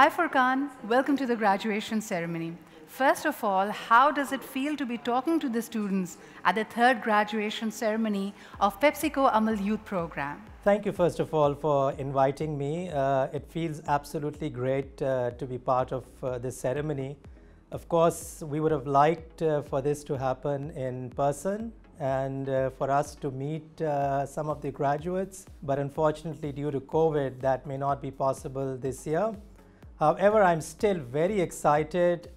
Hi Furqan, welcome to the graduation ceremony. First of all, how does it feel to be talking to the students at the third graduation ceremony of PepsiCo Amal Youth Program? Thank you, first of all, for inviting me. It feels absolutely great to be part of this ceremony. Of course, we would have liked for this to happen in person and for us to meet some of the graduates, but unfortunately due to COVID that may not be possible this year. However, I'm still very excited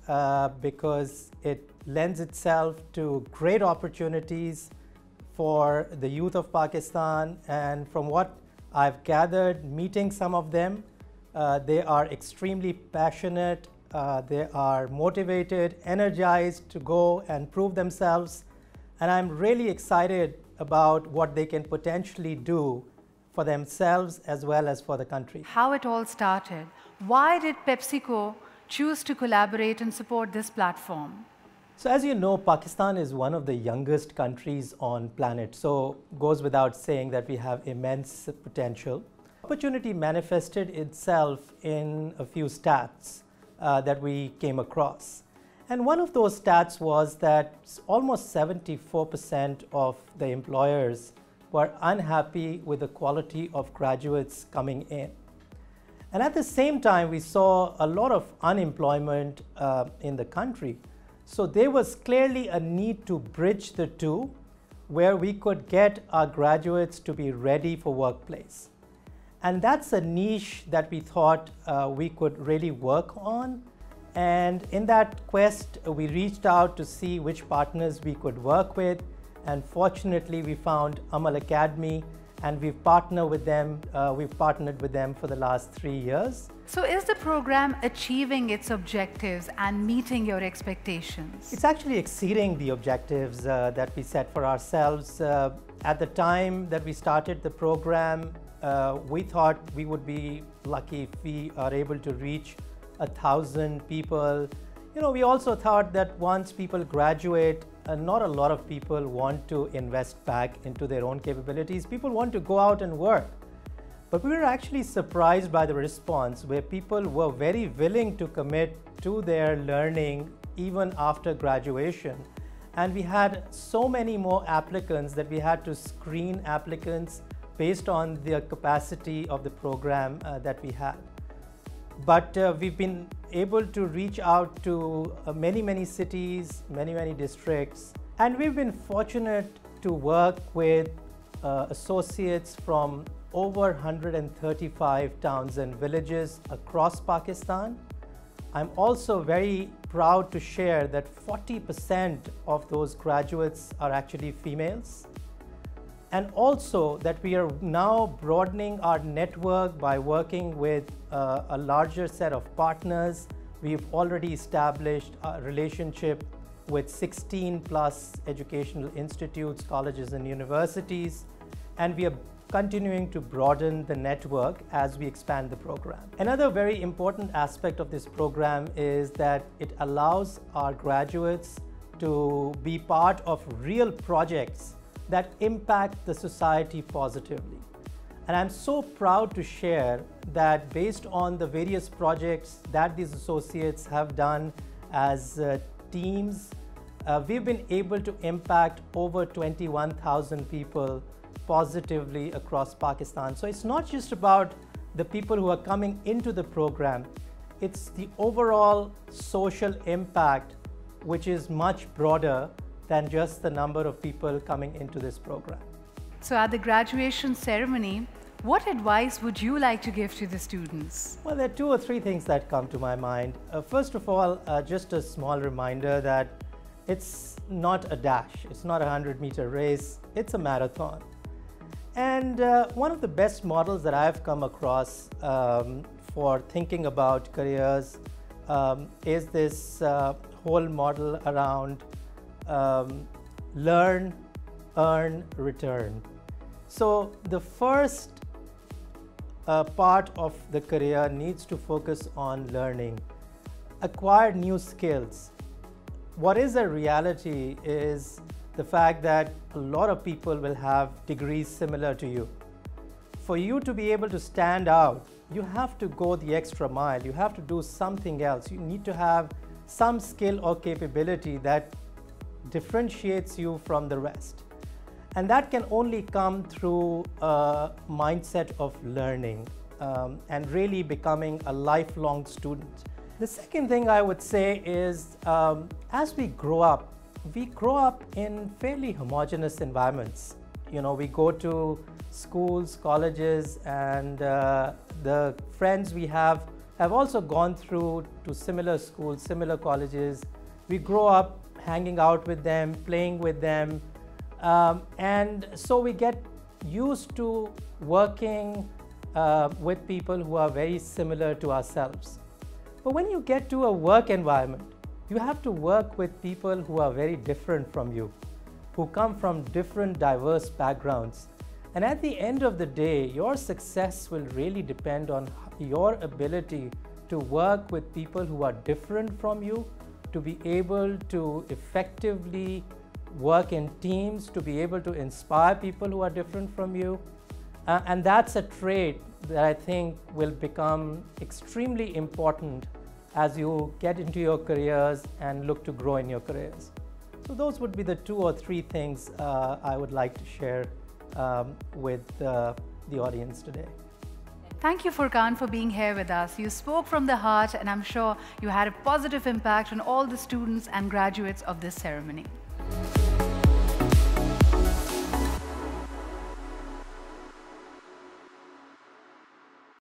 because it lends itself to great opportunities for the youth of Pakistan, and from what I've gathered meeting some of them, they are extremely passionate, they are motivated, energized to go and prove themselves, and I'm really excited about what they can potentially do for themselves as well as for the country. How it all started. Why did PepsiCo choose to collaborate and support this platform? So as you know, Pakistan is one of the youngest countries on planet, so goes without saying that we have immense potential. Opportunity manifested itself in a few stats that we came across. And one of those stats was that almost 74% of the employers were unhappy with the quality of graduates coming in. And at the same time, we saw a lot of unemployment in the country. So there was clearly a need to bridge the two, where we could get our graduates to be ready for workplace. And that's a niche that we thought we could really work on. And in that quest, we reached out to see which partners we could work with. And fortunately, we found Amal Academy, and we've partnered with them for the last 3 years. So is the program achieving its objectives and meeting your expectations? It's actually exceeding the objectives that we set for ourselves. At the time that we started the program, we thought we would be lucky if we are able to reach 1,000 people. You know, we also thought that once people graduate, not a lot of people want to invest back into their own capabilities. People want to go out and work. But we were actually surprised by the response, where people were very willing to commit to their learning even after graduation. And we had so many more applicants that we had to screen applicants based on the capacity of the program that we had. But we've been able to reach out to many cities, many districts, and we've been fortunate to work with associates from over 135 towns and villages across Pakistan. I'm also very proud to share that 40% of those graduates are actually females. And also that we are now broadening our network by working with a larger set of partners. We've already established a relationship with 16 plus educational institutes, colleges and universities, and we are continuing to broaden the network as we expand the program. Another very important aspect of this program is that it allows our graduates to be part of real projects that impact the society positively. And I'm so proud to share that based on the various projects that these associates have done as teams, we've been able to impact over 21,000 people positively across Pakistan. So it's not just about the people who are coming into the program, it's the overall social impact, which is much broader than just the number of people coming into this program. So at the graduation ceremony, what advice would you like to give to the students? Well, there are 2 or 3 things that come to my mind. First of all, just a small reminder that it's not a dash, it's not a 100-meter race, it's a marathon. And one of the best models that I've come across for thinking about careers is this whole model around learn, earn, return. So the first part of the career needs to focus on learning, acquire new skills. What is a reality is the fact that a lot of people will have degrees similar to you. for you to be able to stand out, you have to go the extra mile. You have to do something else. You need to have some skill or capability that differentiates you from the rest. And that can only come through a mindset of learning and really becoming a lifelong student. The second thing I would say is as we grow up in fairly homogeneous environments. You know, we go to schools, colleges, and the friends we have also gone through to similar schools, similar colleges. We grow up hanging out with them, playing with them, and so we get used to working with people who are very similar to ourselves. But when you get to a work environment, you have to work with people who are very different from you, who come from different diverse backgrounds. And at the end of the day, your success will really depend on your ability to work with people who are different from you, to be able to effectively work in teams, to be able to inspire people who are different from you. And that's a trait that I think will become extremely important as you get into your careers and look to grow in your careers. So those would be the 2 or 3 things I would like to share with the audience today. Thank you, Furqan, for being here with us. You spoke from the heart, and I'm sure you had a positive impact on all the students and graduates of this ceremony.